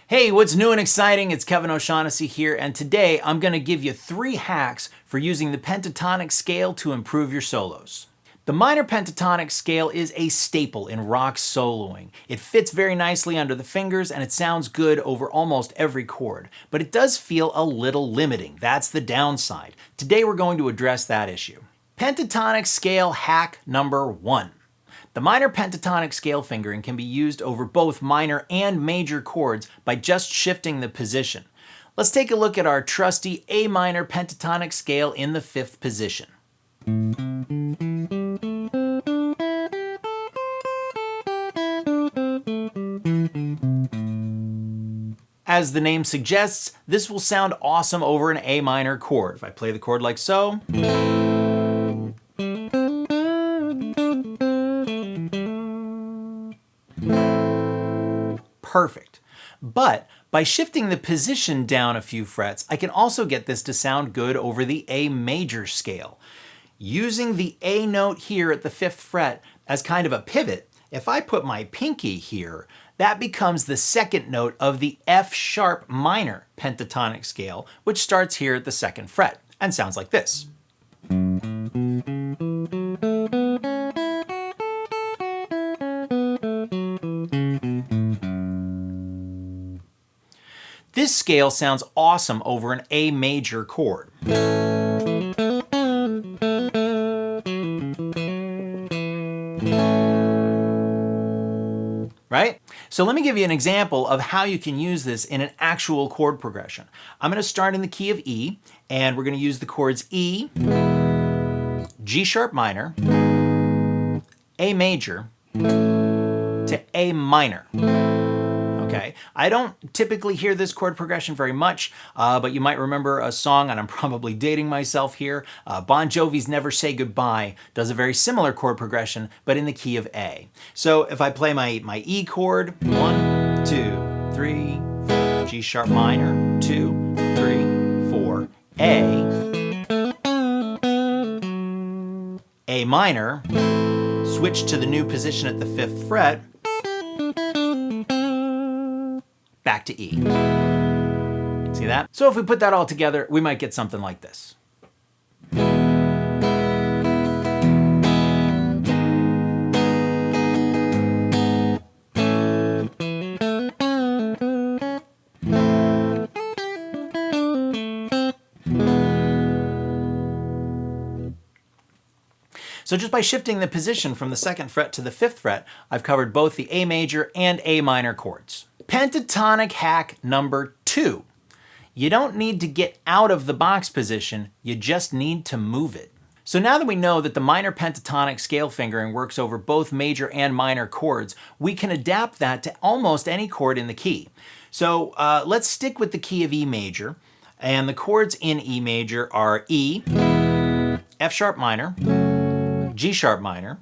Hey, what's new and exciting? It's Kevin O'Shaughnessy here, and today I'm going to give you 3 hacks for using the pentatonic scale to improve your solos. The minor pentatonic scale is a staple in rock soloing. It fits very nicely under the fingers and it sounds good over almost every chord, but it does feel a little limiting. That's the downside. Today we're going to address that issue. Pentatonic scale hack number 1. The minor pentatonic scale fingering can be used over both minor and major chords by just shifting the position. Let's take a look at our trusty A minor pentatonic scale in the 5th position. As the name suggests, this will sound awesome over an A minor chord. If I play the chord like so, perfect. But by shifting the position down a few frets, I can also get this to sound good over the A major scale. Using the A note here at the 5th fret as kind of a pivot, if I put my pinky here, that becomes the 2nd note of the F sharp minor pentatonic scale, which starts here at the 2nd fret and sounds like this. This scale sounds awesome over an A major chord. Right? So let me give you an example of how you can use this in an actual chord progression. I'm going to start in the key of E, and we're going to use the chords E, G sharp minor, A major, to A minor. Okay, I don't typically hear this chord progression very much, but you might remember a song, and I'm probably dating myself here. Bon Jovi's Never Say Goodbye does a very similar chord progression, but in the key of A. So if I play my E chord, 1, 2, 3, 4, G sharp minor, 2, 3, 4, A minor, switch to the new position at the 5th fret, back to E. See that? So if we put that all together, we might get something like this. So just by shifting the position from the 2nd fret to the 5th fret, I've covered both the A major and A minor chords. Pentatonic hack number 2. You don't need to get out of the box position, you just need to move it. So now that we know that the minor pentatonic scale fingering works over both major and minor chords, we can adapt that to almost any chord in the key. So let's stick with the key of E major, and the chords in E major are E, F sharp minor, G sharp minor,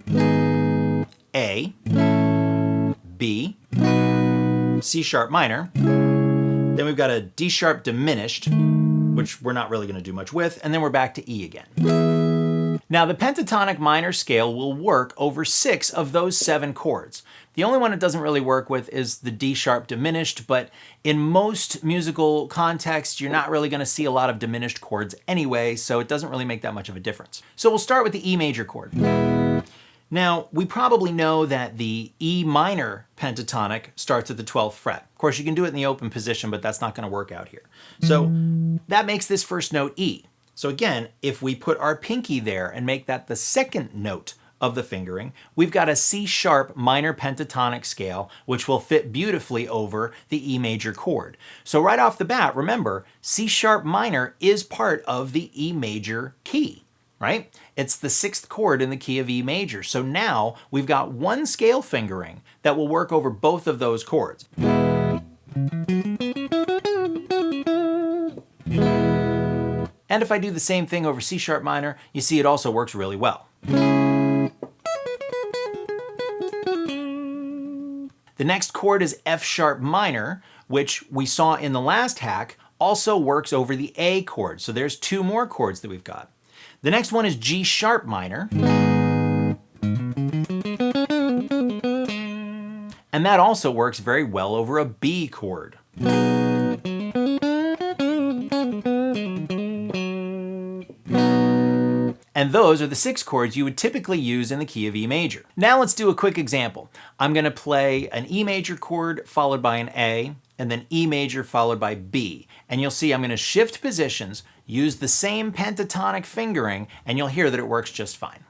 A, B, C sharp minor, then we've got a D sharp diminished, which we're not really going to do much with, and then we're back to E again. Now the pentatonic minor scale will work over 6 of those 7 chords. The only one it doesn't really work with is the D sharp diminished, but in most musical contexts, you're not really going to see a lot of diminished chords anyway, so it doesn't really make that much of a difference. So we'll start with the E major chord. Now, we probably know that the E minor pentatonic starts at the 12th fret. Of course, you can do it in the open position, but that's not going to work out here. So that makes this first note E. So again, if we put our pinky there and make that the 2nd note of the fingering, we've got a C sharp minor pentatonic scale, which will fit beautifully over the E major chord. So right off the bat, remember, C sharp minor is part of the E major key, right? It's the 6th chord in the key of E major. So now we've got one scale fingering that will work over both of those chords. And if I do the same thing over C sharp minor, you see it also works really well. The next chord is F sharp minor, which we saw in the last hack also works over the A chord. So there's 2 more chords that we've got. The next one is G sharp minor. And that also works very well over a B chord. And those are the 6 chords you would typically use in the key of E major. Now let's do a quick example. I'm going to play an E major chord followed by an A, and then E major followed by B. And you'll see I'm going to shift positions, use the same pentatonic fingering, and you'll hear that it works just fine.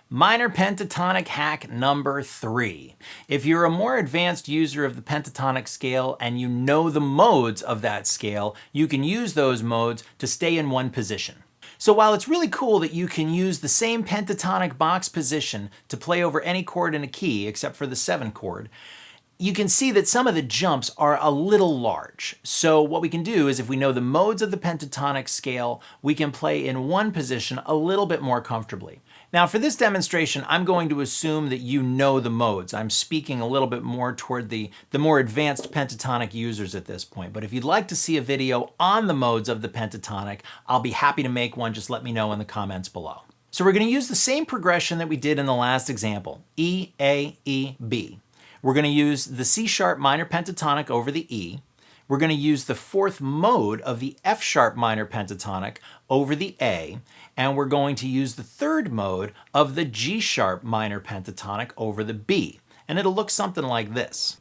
Minor pentatonic hack number 3. If you're a more advanced user of the pentatonic scale and you know the modes of that scale, you can use those modes to stay in one position. So while it's really cool that you can use the same pentatonic box position to play over any chord in a key except for the 7 chord, you can see that some of the jumps are a little large. So what we can do is if we know the modes of the pentatonic scale, we can play in one position a little bit more comfortably. Now for this demonstration, I'm going to assume that you know the modes. I'm speaking a little bit more toward the more advanced pentatonic users at this point. But if you'd like to see a video on the modes of the pentatonic, I'll be happy to make one. Just let me know in the comments below. So we're going to use the same progression that we did in the last example, E, A, E, B. We're going to use the C sharp minor pentatonic over the E. We're going to use the 4th mode of the F sharp minor pentatonic over the A, and we're going to use the 3rd mode of the G sharp minor pentatonic over the B. And it'll look something like this.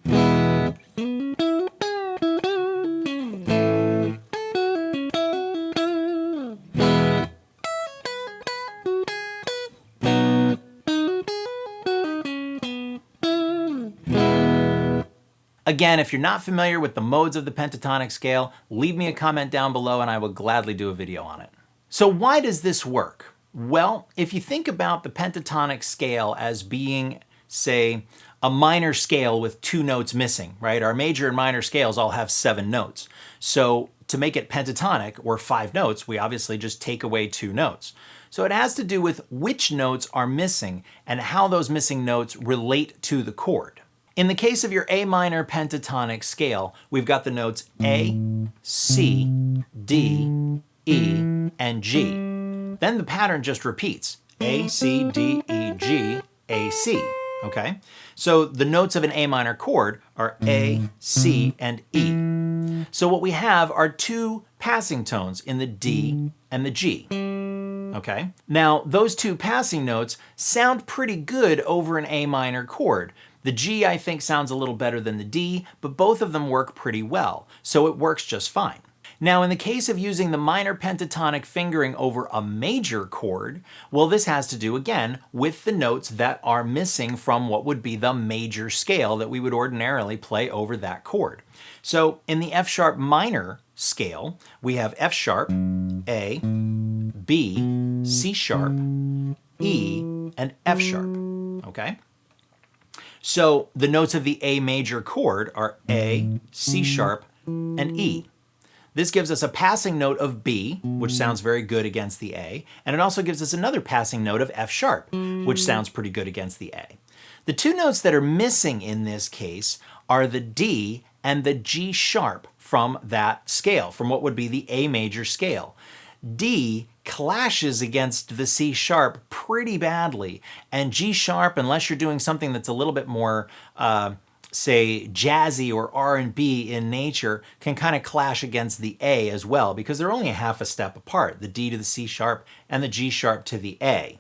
Again, if you're not familiar with the modes of the pentatonic scale, leave me a comment down below and I will gladly do a video on it. So why does this work? Well, if you think about the pentatonic scale as being, say, a minor scale with 2 notes missing, right? Our major and minor scales all have 7 notes. So to make it pentatonic, or 5 notes, we obviously just take away 2 notes. So it has to do with which notes are missing and how those missing notes relate to the chord. In the case of your A minor pentatonic scale, we've got the notes A, C, D, E, and G. Then the pattern just repeats. A, C, D, E, G, A, C. Okay? So the notes of an A minor chord are A, C, and E. So what we have are 2 passing tones in the D and the G. Okay? Now, those 2 passing notes sound pretty good over an A minor chord. The G, I think, sounds a little better than the D, but both of them work pretty well, so it works just fine. Now, in the case of using the minor pentatonic fingering over a major chord, well, this has to do, again, with the notes that are missing from what would be the major scale that we would ordinarily play over that chord. So, in the F sharp minor scale, we have F sharp, A, B, C sharp, E, and F sharp, okay? So the notes of the A major chord are A, C sharp, and E. This gives us a passing note of B, which sounds very good against the A, and it also gives us another passing note of F sharp, which sounds pretty good against the A. The 2 notes that are missing in this case are the D and the G sharp from that scale, from what would be the A major scale. D clashes against the C sharp pretty badly, and G sharp, unless you're doing something that's a little bit more, say, jazzy or R&B in nature, can kind of clash against the A as well, because they're only a half a step apart, the D to the C sharp and the G sharp to the A.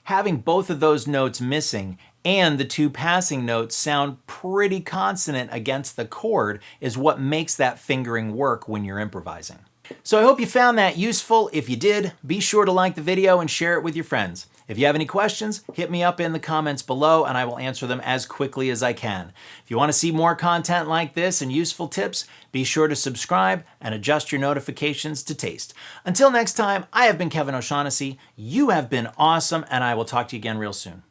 Having both of those notes missing and the 2 passing notes sound pretty consonant against the chord is what makes that fingering work when you're improvising. So I hope you found that useful. If you did, be sure to like the video and share it with your friends. If you have any questions, hit me up in the comments below and I will answer them as quickly as I can. If you want to see more content like this and useful tips, be sure to subscribe and adjust your notifications to taste. Until next time, I have been Kevin O'Shaughnessy. You have been awesome, and I will talk to you again real soon.